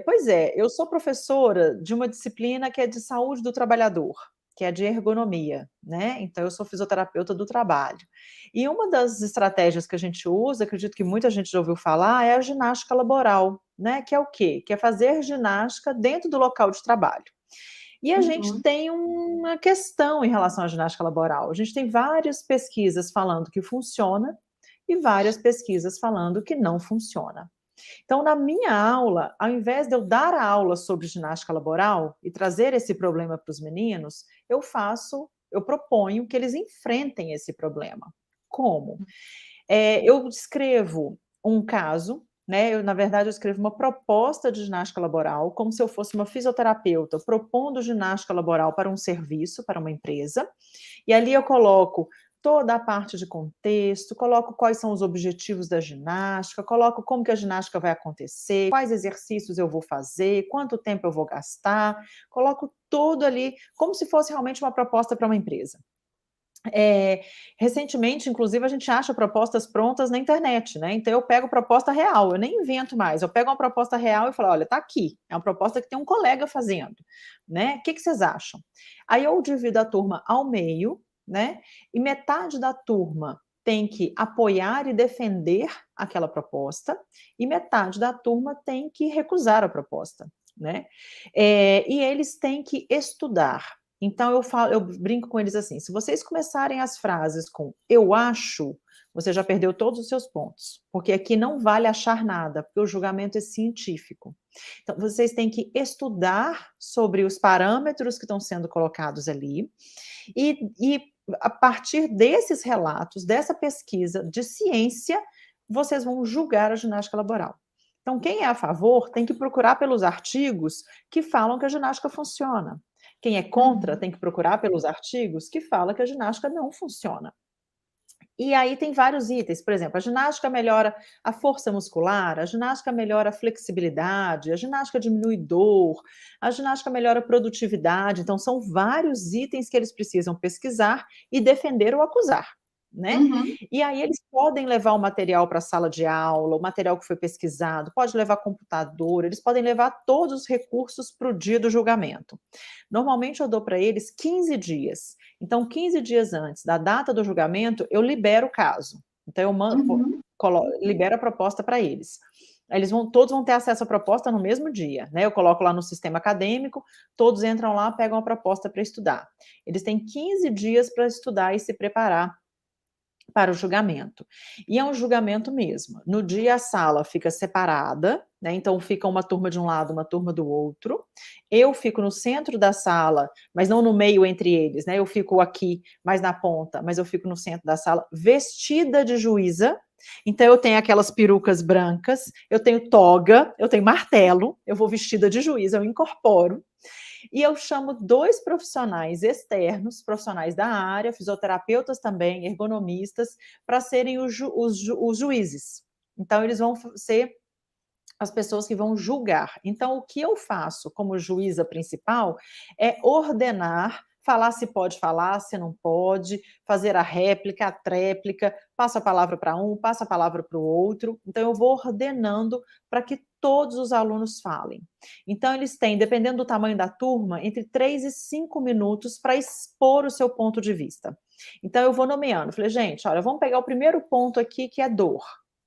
Pois é, eu sou professora de uma disciplina que é de saúde do trabalhador, que é de ergonomia, né, então eu sou fisioterapeuta do trabalho. E uma das estratégias que a gente usa, acredito que muita gente já ouviu falar, é a ginástica laboral, né, que é o quê? Que é fazer ginástica dentro do local de trabalho. E a gente Uhum. tem uma questão em relação à ginástica laboral, a gente tem várias pesquisas falando que funciona e várias pesquisas falando que não funciona. Então, na minha aula, ao invés de eu dar a aula sobre ginástica laboral e trazer esse problema para os meninos, eu proponho que eles enfrentem esse problema. Como? Eu descrevo um caso, né, na verdade, eu escrevo uma proposta de ginástica laboral, como se eu fosse uma fisioterapeuta propondo ginástica laboral para um serviço, para uma empresa, e ali eu coloco toda a parte de contexto, coloco quais são os objetivos da ginástica, coloco como que a ginástica vai acontecer, quais exercícios eu vou fazer, quanto tempo eu vou gastar, coloco tudo ali como se fosse realmente uma proposta para uma empresa. Recentemente, inclusive, a gente acha propostas prontas na internet, né? Então eu pego proposta real, eu nem invento mais, eu pego uma proposta real e falo: olha, tá aqui, é uma proposta que tem um colega fazendo, né? O que vocês acham? Aí eu divido a turma ao meio, né? E metade da turma tem que apoiar e defender aquela proposta, e metade da turma tem que recusar a proposta, né? E eles têm que estudar. Então eu brinco com eles assim: se vocês começarem as frases com "eu acho", você já perdeu todos os seus pontos, porque aqui não vale achar nada, porque o julgamento é científico. Então vocês têm que estudar sobre os parâmetros que estão sendo colocados ali, e a partir desses relatos, dessa pesquisa de ciência, vocês vão julgar a ginástica laboral. Então, quem é a favor tem que procurar pelos artigos que falam que a ginástica funciona. Quem é contra Uhum. tem que procurar pelos artigos que falam que a ginástica não funciona. E aí tem vários itens, por exemplo, a ginástica melhora a força muscular, a ginástica melhora a flexibilidade, a ginástica diminui dor, a ginástica melhora a produtividade, então são vários itens que eles precisam pesquisar e defender ou acusar, né. Uhum. E aí eles podem levar o material para a sala de aula, o material que foi pesquisado, pode levar computador, eles podem levar todos os recursos para o dia do julgamento. Normalmente eu dou para eles 15 dias. Então, 15 dias antes da data do julgamento, eu libero o caso. Então, eu Uhum. libero a proposta para eles. Todos vão ter acesso à proposta no mesmo dia, né? Eu coloco lá no sistema acadêmico, todos entram lá, pegam a proposta para estudar. Eles têm 15 dias para estudar e se preparar para o julgamento. E é um julgamento mesmo. No dia a sala fica separada, né, então fica uma turma de um lado, uma turma do outro. Eu fico no centro da sala, mas não no meio entre eles, né, eu fico aqui, mais na ponta, mas eu fico no centro da sala, vestida de juíza. Então eu tenho aquelas perucas brancas, eu tenho toga, eu tenho martelo, eu vou vestida de juíza, eu incorporo. E eu chamo 2 profissionais externos, profissionais da área, fisioterapeutas também, ergonomistas, para serem os juízes. Então eles vão ser as pessoas que vão julgar. Então o que eu faço como juíza principal é ordenar, falar se pode falar, se não pode, fazer a réplica, a tréplica, passo a palavra para um, passo a palavra para o outro. Então eu vou ordenando para que todos os alunos falem. Então eles têm, dependendo do tamanho da turma, entre 3 e 5 minutos para expor o seu ponto de vista. Então eu vou nomeando, falei: "Gente, olha, vamos pegar o primeiro ponto aqui que é dor.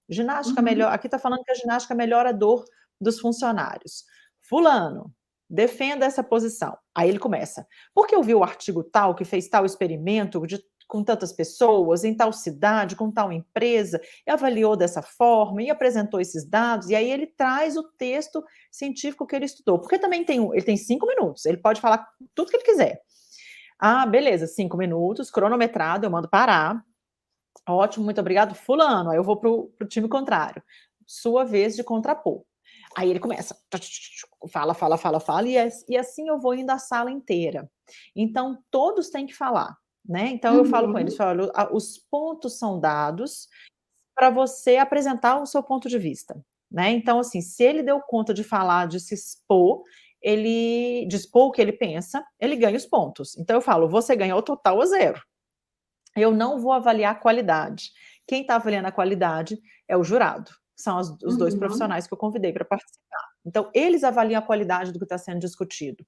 Ginástica Uhum. melhor, aqui está falando que a ginástica melhora a dor dos funcionários. Fulano, defenda essa posição". Aí ele começa: "Porque eu vi o artigo tal que fez tal experimento com tantas pessoas, em tal cidade, com tal empresa, e avaliou dessa forma, e apresentou esses dados", e aí ele traz o texto científico que ele estudou. Porque também ele tem 5 minutos, ele pode falar tudo que ele quiser. Ah, beleza, 5 minutos, cronometrado, eu mando parar. Ótimo, muito obrigado, fulano. Aí eu vou para o time contrário. Sua vez de contrapor. Aí ele começa, fala, fala, fala, fala, e assim eu vou indo a sala inteira. Então, todos têm que falar, né? Então eu falo com eles, Uhum. falo: os pontos são dados para você apresentar o seu ponto de vista, né? Então, assim, se ele deu conta de falar, de se expor, de expor o que ele pensa, ele ganha os pontos. Então eu falo: você ganhou total ou zero. Eu não vou avaliar a qualidade. Quem está avaliando a qualidade é o jurado, são os 2 Uhum. profissionais que eu convidei para participar. Então, eles avaliam a qualidade do que está sendo discutido.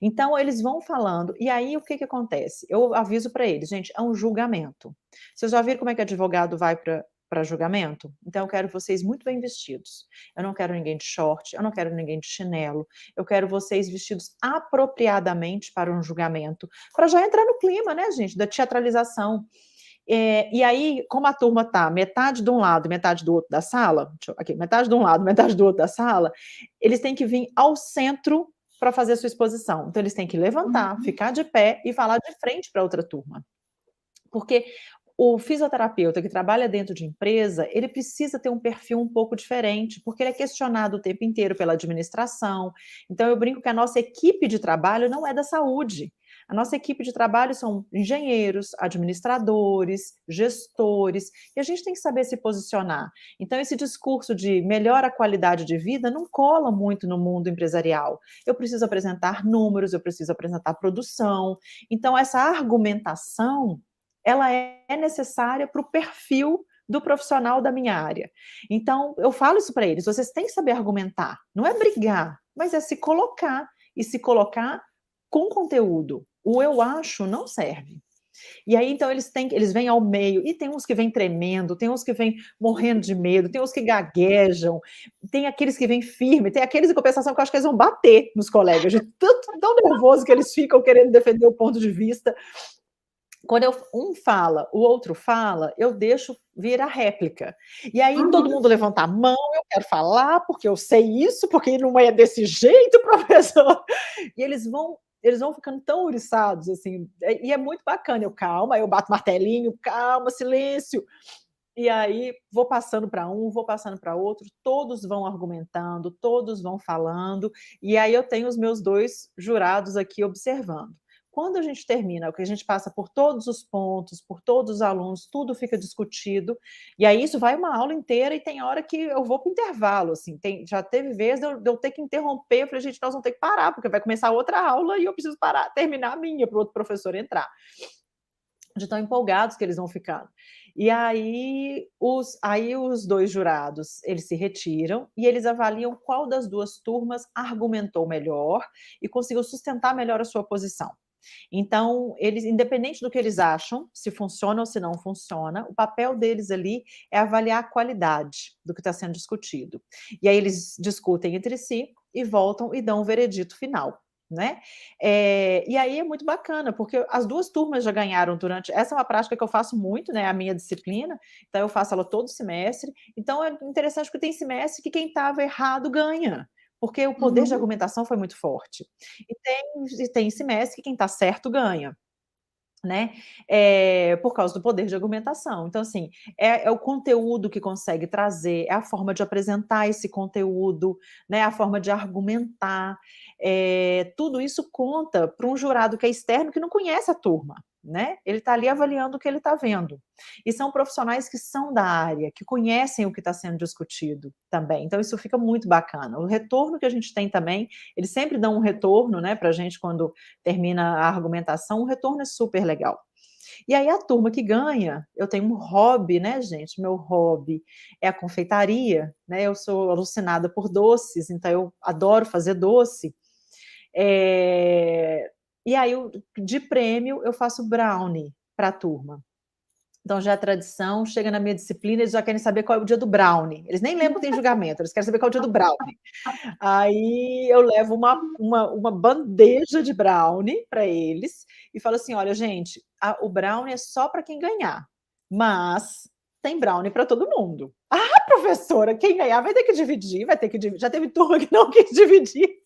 Então, eles vão falando, e aí o que acontece? Eu aviso para eles, gente, é um julgamento. Vocês já viram como é que advogado vai para julgamento? Então, eu quero vocês muito bem vestidos. Eu não quero ninguém de short, eu não quero ninguém de chinelo, eu quero vocês vestidos apropriadamente para um julgamento, para já entrar no clima, né, gente, da teatralização. E aí, como a turma tá metade de um lado e metade do outro da sala, aqui, metade de um lado, metade do outro da sala, eles têm que vir ao centro para fazer a sua exposição. Então, eles têm que levantar, ficar de pé e falar de frente para outra turma. Porque o fisioterapeuta que trabalha dentro de empresa, ele precisa ter um perfil um pouco diferente, porque ele é questionado o tempo inteiro pela administração. Então, eu brinco que a nossa equipe de trabalho não é da saúde. A nossa equipe de trabalho são engenheiros, administradores, gestores, e a gente tem que saber se posicionar. Então, esse discurso de melhora a qualidade de vida não cola muito no mundo empresarial. Eu preciso apresentar números, eu preciso apresentar produção. Então, essa argumentação, ela é necessária para o perfil do profissional da minha área. Então, eu falo isso para eles, vocês têm que saber argumentar, não é brigar, mas é se colocar, e se colocar com conteúdo. O eu acho não serve. E aí, então, eles vêm ao meio, e tem uns que vêm tremendo, tem uns que vêm morrendo de medo, tem uns que gaguejam, tem aqueles que vêm firme, tem aqueles, em compensação, que eu acho que eles vão bater nos colegas, de tanto, tão nervoso que eles ficam querendo defender o ponto de vista. Quando um fala, o outro fala, eu deixo vir a réplica. E aí todo mundo levanta a mão, eu quero falar, porque eu sei isso, porque não é desse jeito, professor. E eles vão ficando tão ouriçados, assim, e é muito bacana. Eu, calma, eu bato martelinho, calma, silêncio. E aí vou passando para um, vou passando para outro, todos vão argumentando, todos vão falando, e aí eu tenho os meus 2 jurados aqui observando. Quando a gente termina, que a gente passa por todos os pontos, por todos os alunos, tudo fica discutido, e aí isso vai uma aula inteira, e tem hora que eu vou para o intervalo, assim, já teve vezes de eu ter que interromper, eu falei, gente, nós vamos ter que parar, porque vai começar outra aula e eu preciso parar, terminar a minha, para o outro professor entrar. De tão empolgados que eles vão ficando. E aí os 2 jurados, eles se retiram e eles avaliam qual das 2 turmas argumentou melhor e conseguiu sustentar melhor a sua posição. Então, eles, independente do que eles acham, se funciona ou se não funciona, o papel deles ali é avaliar a qualidade do que está sendo discutido. E aí eles discutem entre si e voltam e dão o veredito final, né? E aí é muito bacana, porque as 2 turmas já ganharam durante... Essa é uma prática que eu faço muito, né? A minha disciplina, então eu faço ela todo semestre. Então é interessante porque tem semestre que quem estava errado ganha, porque o poder de argumentação foi muito forte. E tem semestre que quem está certo ganha, né? Por causa do poder de argumentação. Então, assim, é o conteúdo que consegue trazer, é a forma de apresentar esse conteúdo, né? A forma de argumentar. Tudo isso conta para um jurado que é externo, que não conhece a turma, né? Ele está ali avaliando o que ele está vendo. E são profissionais que são da área, que conhecem o que está sendo discutido também. Então, isso fica muito bacana. O retorno que a gente tem também, eles sempre dão um retorno, né, para a gente quando termina a argumentação, o retorno é super legal. E aí a turma que ganha, eu tenho um hobby, né, gente? Meu hobby é a confeitaria, né? Eu sou alucinada por doces, então eu adoro fazer doce. E aí, de prêmio, eu faço brownie para a turma. Então já é tradição, chega na minha disciplina, eles já querem saber qual é o dia do brownie. Eles nem lembram que tem julgamento, eles querem saber qual é o dia do brownie. Aí eu levo uma bandeja de brownie para eles e falo assim: olha, gente, o brownie é só para quem ganhar, mas tem brownie para todo mundo. Ah, professora, quem ganhar vai ter que dividir, vai ter que dividir. Já teve turma que não quis dividir.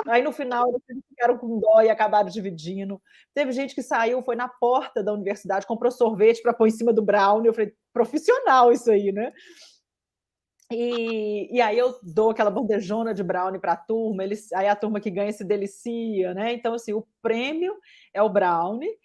Aí no final eles ficaram com dó e acabaram dividindo. Teve gente que saiu, foi na porta da universidade, comprou sorvete para pôr em cima do brownie. Eu falei, profissional isso aí, né? E aí eu dou aquela bandejona de brownie para a turma, aí a turma que ganha se delicia, né? Então, assim, o prêmio é o brownie,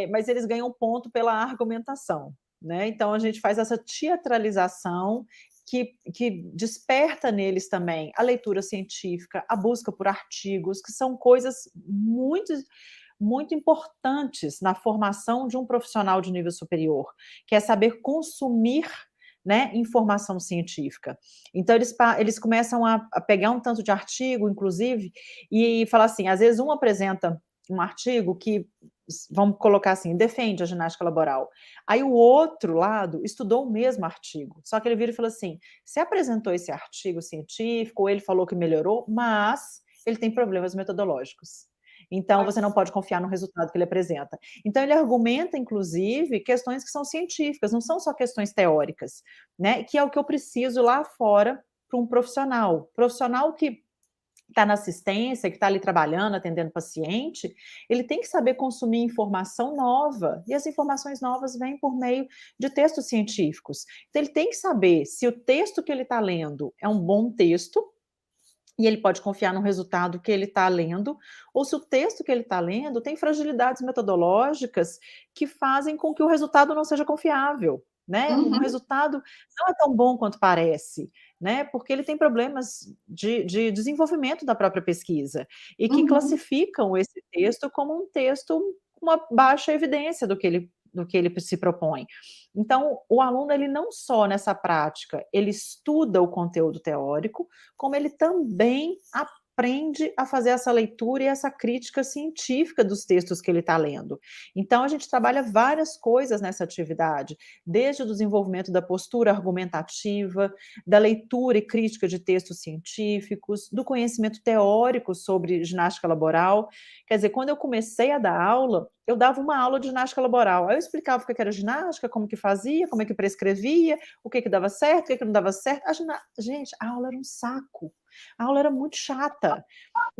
mas eles ganham ponto pela argumentação, né? Então, a gente faz essa teatralização que desperta neles também a leitura científica, a busca por artigos, que são coisas muito importantes na formação de um profissional de nível superior, que é saber consumir, né, informação científica. Então, eles começam a pegar um tanto de artigo, inclusive, e falar assim, às vezes um apresenta um artigo que, vamos colocar assim, defende a ginástica laboral. Aí o outro lado estudou o mesmo artigo, só que ele vira e fala assim, você apresentou esse artigo científico, ou ele falou que melhorou, mas ele tem problemas metodológicos. Então, você não pode confiar no resultado que ele apresenta. Então, ele argumenta, inclusive, questões que são científicas, não são só questões teóricas, né? Que é o que eu preciso lá fora para um profissional. Profissional que está na assistência, que está ali trabalhando, atendendo paciente, ele tem que saber consumir informação nova, e as informações novas vêm por meio de textos científicos. Então, ele tem que saber se o texto que ele está lendo é um bom texto, e ele pode confiar no resultado que ele está lendo, ou se o texto que ele está lendo tem fragilidades metodológicas que fazem com que o resultado não seja confiável, né? O Uhum, resultado não é tão bom quanto parece, né? Porque ele tem problemas de desenvolvimento da própria pesquisa e que uhum. classificam esse texto como um texto com uma baixa evidência do que ele se propõe. Então, o aluno, ele não só nessa prática, ele estuda o conteúdo teórico, como ele também aprende a fazer essa leitura e essa crítica científica dos textos que ele está lendo. Então, a gente trabalha várias coisas nessa atividade, desde o desenvolvimento da postura argumentativa, da leitura e crítica de textos científicos, do conhecimento teórico sobre ginástica laboral. Quer dizer, quando eu comecei a dar aula, eu dava uma aula de ginástica laboral. Aí eu explicava o que era ginástica, como que fazia, como é que prescrevia, o que dava certo, o que não dava certo. Gente, a aula era um saco. A aula era muito chata.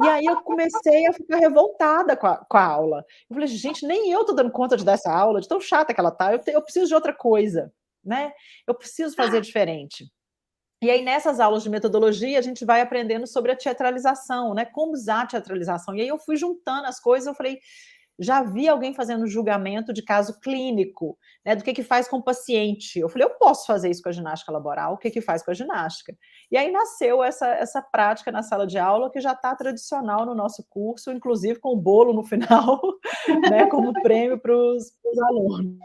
E aí eu comecei a ficar revoltada com a aula. Eu falei, gente, nem eu estou dando conta de dar essa aula, de tão chata que ela está. Eu preciso de outra coisa, né? Eu preciso fazer diferente. E aí, nessas aulas de metodologia, a gente vai aprendendo sobre a teatralização, né? Como usar a teatralização. E aí eu fui juntando as coisas, eu falei, já vi alguém fazendo julgamento de caso clínico, né, do que faz com o paciente. Eu falei, eu posso fazer isso com a ginástica laboral, o que faz com a ginástica? E aí nasceu essa prática na sala de aula, que já está tradicional no nosso curso, inclusive com o bolo no final, né, como prêmio para os alunos.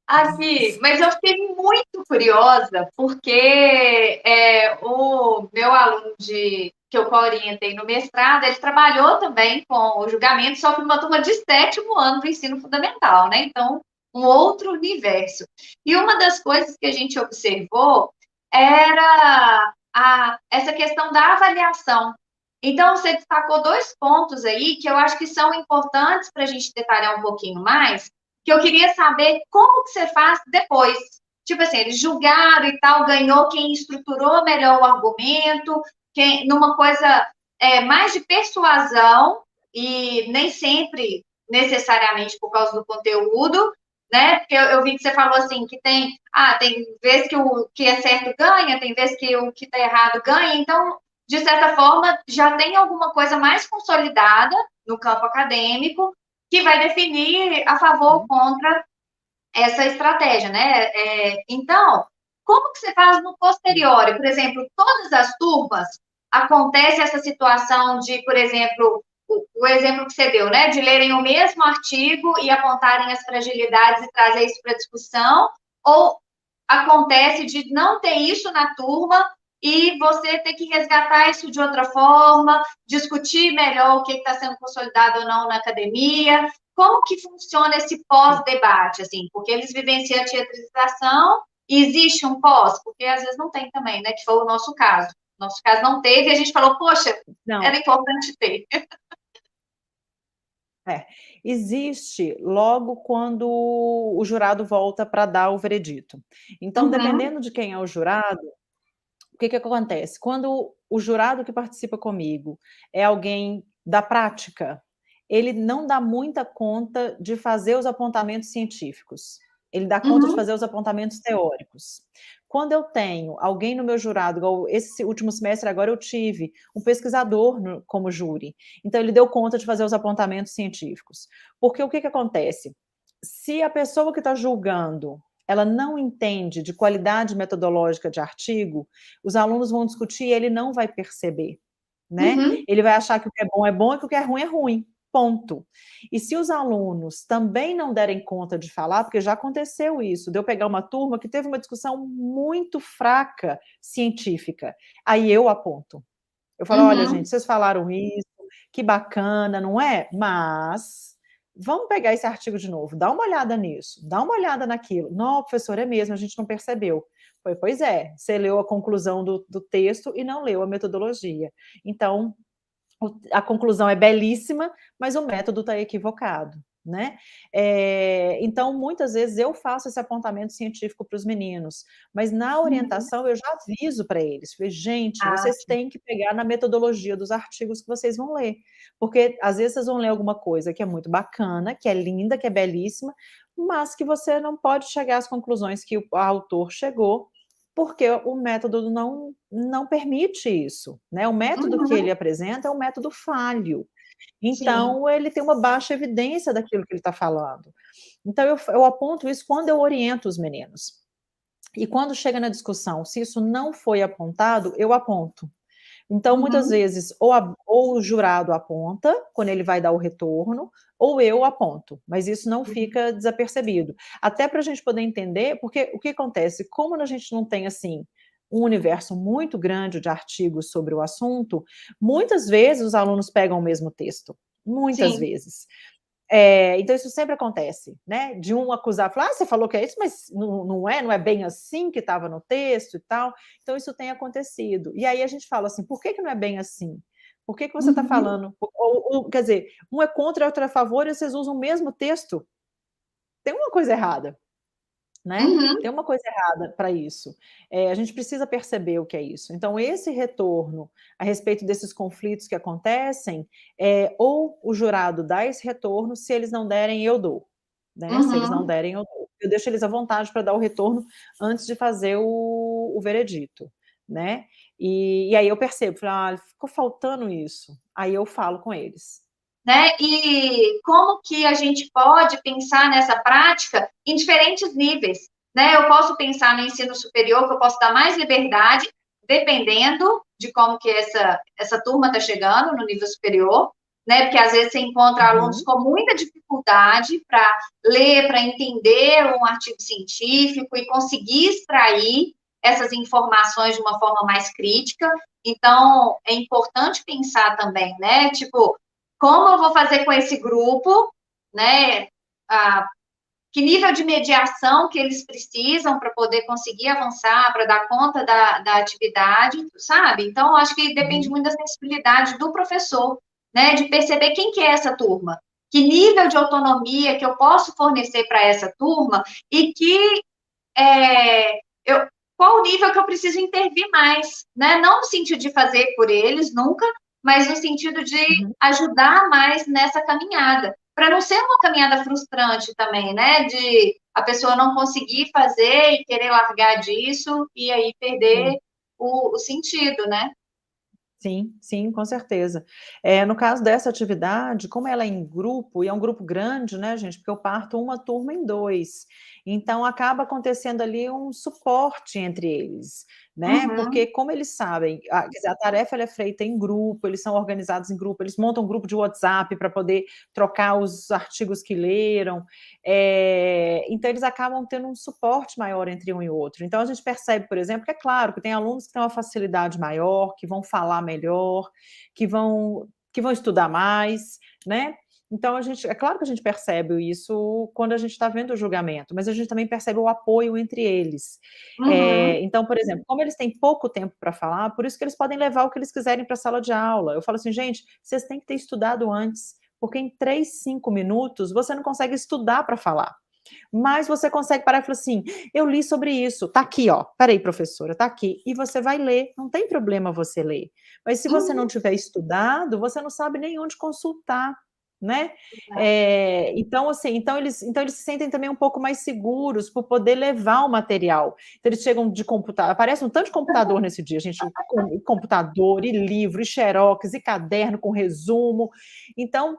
Aqui, mas eu fiquei muito curiosa, porque o meu aluno que eu orientei no mestrado, ele trabalhou também com o julgamento, só que numa turma de 7º ano do ensino fundamental, né? Então, um outro universo. E uma das coisas que a gente observou era essa questão da avaliação. Então, você destacou 2 pontos aí que eu acho que são importantes para a gente detalhar um pouquinho mais, que eu queria saber como que você faz depois. Tipo assim, eles julgaram e tal, ganhou quem estruturou melhor o argumento, numa coisa mais de persuasão, e nem sempre necessariamente por causa do conteúdo, né? Porque eu vi que você falou assim, que tem vezes que o que é certo ganha, tem vezes que o que está errado ganha, então, de certa forma, já tem alguma coisa mais consolidada no campo acadêmico, que vai definir a favor ou contra essa estratégia, né? Então, como que você faz no posteriori? Por exemplo, todas as turmas acontece essa situação de, por exemplo, o exemplo que você deu, né? De lerem o mesmo artigo e apontarem as fragilidades e trazer isso para discussão, ou acontece de não ter isso na turma e você ter que resgatar isso de outra forma, discutir melhor o que está sendo consolidado ou não na academia. Como que funciona esse pós-debate, assim? Porque eles vivenciam a teatralização e existe um pós? Porque às vezes não tem também, né? Que foi o nosso caso. Nosso caso não teve e a gente falou, poxa, Não, era importante ter. existe logo quando o jurado volta para dar o veredito. Então, Uhum, dependendo de quem é o jurado, o que acontece? Quando o jurado que participa comigo é alguém da prática, ele não dá muita conta de fazer os apontamentos científicos, ele dá conta de uhum. fazer os apontamentos teóricos. Quando eu tenho alguém no meu jurado, igual esse último semestre agora eu tive um pesquisador como júri, então ele deu conta de fazer os apontamentos científicos. Porque o que acontece? Se a pessoa que está julgando ela não entende de qualidade metodológica de artigo, os alunos vão discutir e ele não vai perceber, né? Uhum. Ele vai achar que o que é bom e que o que é ruim, ponto. E se os alunos também não derem conta de falar, porque já aconteceu isso, de eu pegar uma turma que teve uma discussão muito fraca científica, aí eu aponto. Eu falo, olha, gente, vocês falaram isso, que bacana, não é? Mas vamos pegar esse artigo de novo, dá uma olhada nisso, dá uma olhada naquilo. Não, professor, é mesmo, a gente não percebeu. Pois é, você leu a conclusão do texto e não leu a metodologia. Então, a conclusão é belíssima, mas o método está equivocado, né? Então, muitas vezes eu faço esse apontamento científico para os meninos, mas na orientação eu já aviso para eles, falei, gente, vocês têm que pegar na metodologia dos artigos que vocês vão ler, porque às vezes vocês vão ler alguma coisa que é muito bacana, que é linda, que é belíssima, mas que você não pode chegar às conclusões que o autor chegou, porque o método não permite isso, né? O método que ele apresenta é um método falho. Então, sim, ele tem uma baixa evidência daquilo que ele está falando. Então, eu aponto isso quando eu oriento os meninos. E quando chega na discussão, se isso não foi apontado, eu aponto. Então, muitas vezes, ou o jurado aponta, quando ele vai dar o retorno, ou eu aponto, mas isso não fica desapercebido. Até para a gente poder entender, porque o que acontece, como a gente não tem, assim, um universo muito grande de artigos sobre o assunto, muitas vezes os alunos pegam o mesmo texto, muitas vezes. Então isso sempre acontece, né? De um acusar, falar, você falou que é isso, mas não é bem assim que estava no texto e tal. Então isso tem acontecido. E aí a gente fala assim, por que não é bem assim? Por que você está falando? Quer dizer, um é contra e outro é a favor, e vocês usam o mesmo texto. Tem uma coisa errada. Né? Tem uma coisa errada para isso. A gente precisa perceber o que é isso. Então, esse retorno a respeito desses conflitos que acontecem, ou o jurado dá esse retorno, se eles não derem, eu dou. Né? Se eles não derem, eu dou. Eu deixo eles à vontade para dar o retorno antes de fazer o veredito. Né? E aí eu percebo, ficou faltando isso. Aí eu falo com eles. Né? E como que a gente pode pensar nessa prática em diferentes níveis, né? Eu posso pensar no ensino superior, que eu posso dar mais liberdade, dependendo de como que essa turma está chegando no nível superior, né? Porque às vezes você encontra alunos com muita dificuldade para ler, para entender um artigo científico e conseguir extrair essas informações de uma forma mais crítica. Então, é importante pensar também, né? Tipo, como eu vou fazer com esse grupo, né? Que nível de mediação que eles precisam para poder conseguir avançar, para dar conta da atividade, sabe? Então, acho que depende muito da sensibilidade do professor, né? De perceber quem que é essa turma, que nível de autonomia que eu posso fornecer para essa turma e qual o nível que eu preciso intervir mais, né? Não no sentido de fazer por eles, nunca, mas no sentido de ajudar mais nessa caminhada, para não ser uma caminhada frustrante também, né? De a pessoa não conseguir fazer e querer largar disso e aí perder o sentido, né? Sim, sim, com certeza. No caso dessa atividade, como ela é em grupo, e é um grupo grande, né, gente, porque eu parto uma turma em 2, então acaba acontecendo ali um suporte entre eles, né, porque como eles sabem, quer dizer, a tarefa ela é feita em grupo, eles são organizados em grupo, eles montam um grupo de WhatsApp para poder trocar os artigos que leram, então eles acabam tendo um suporte maior entre um e outro. Então a gente percebe, por exemplo, que é claro que tem alunos que têm uma facilidade maior, que vão falar melhor, que vão estudar mais, né? Então, é claro que a gente percebe isso quando a gente está vendo o julgamento, mas a gente também percebe o apoio entre eles. Então, por exemplo, como eles têm pouco tempo para falar, por isso que eles podem levar o que eles quiserem para a sala de aula. Eu falo assim, gente, vocês têm que ter estudado antes, porque em 3, 5 minutos você não consegue estudar para falar. Mas você consegue parar e falar assim, eu li sobre isso, tá aqui, ó, peraí, professora, tá aqui, e você vai ler, não tem problema você ler, mas se você não tiver estudado, você não sabe nem onde consultar, né? Então, assim, então eles se sentem também um pouco mais seguros por poder levar o material. Então eles chegam de computador, aparece um tanto de computador nesse dia, gente, computador, e livro, e xerox, e caderno com resumo, então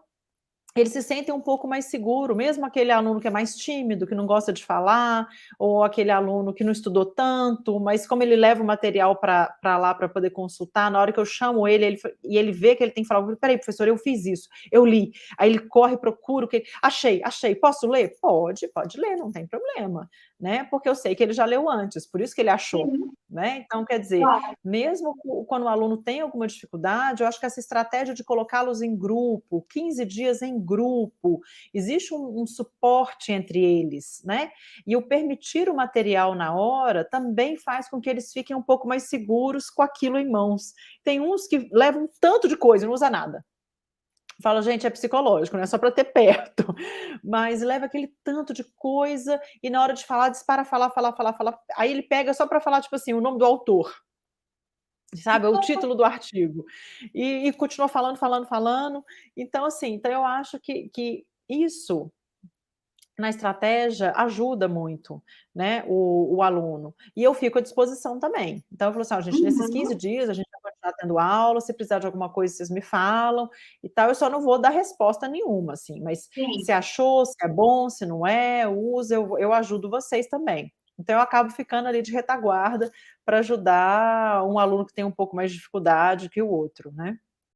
eles se sentem um pouco mais seguro, mesmo aquele aluno que é mais tímido, que não gosta de falar, ou aquele aluno que não estudou tanto, mas como ele leva o material para lá para poder consultar, na hora que eu chamo ele, e ele vê que ele tem que falar, peraí, professor, eu fiz isso, eu li. Aí ele corre, procura, achei, posso ler? Pode ler, não tem problema, né? Porque eu sei que ele já leu antes, por isso que ele achou. Sim, Né? Então, quer dizer, claro. mesmo quando o aluno tem alguma dificuldade, eu acho que essa estratégia de colocá-los em grupo, 15 dias em grupo, existe um suporte entre eles, né? E o permitir o material na hora também faz com que eles fiquem um pouco mais seguros com aquilo em mãos. Tem uns que levam um tanto de coisa e não usa nada. Fala, gente, é psicológico, não é só para ter perto, mas leva aquele tanto de coisa e na hora de falar, dispara falar. Aí ele pega só para falar, tipo assim, o nome do autor, sabe, o título do artigo. E continua falando. Então, assim, então eu acho que isso na estratégia ajuda muito, né, o aluno. E eu fico à disposição também. Então eu falo assim: "Ó, gente, nesses 15 Uhum. dias a gente vai continuar tendo aula, se precisar de alguma coisa vocês me falam e tal, eu só não vou dar resposta nenhuma, assim, mas Sim. se achou, se é bom, se não é, usa, eu ajudo vocês também". Então eu acabo ficando ali de retaguarda para ajudar um aluno que tem um pouco mais de dificuldade que o outro, né.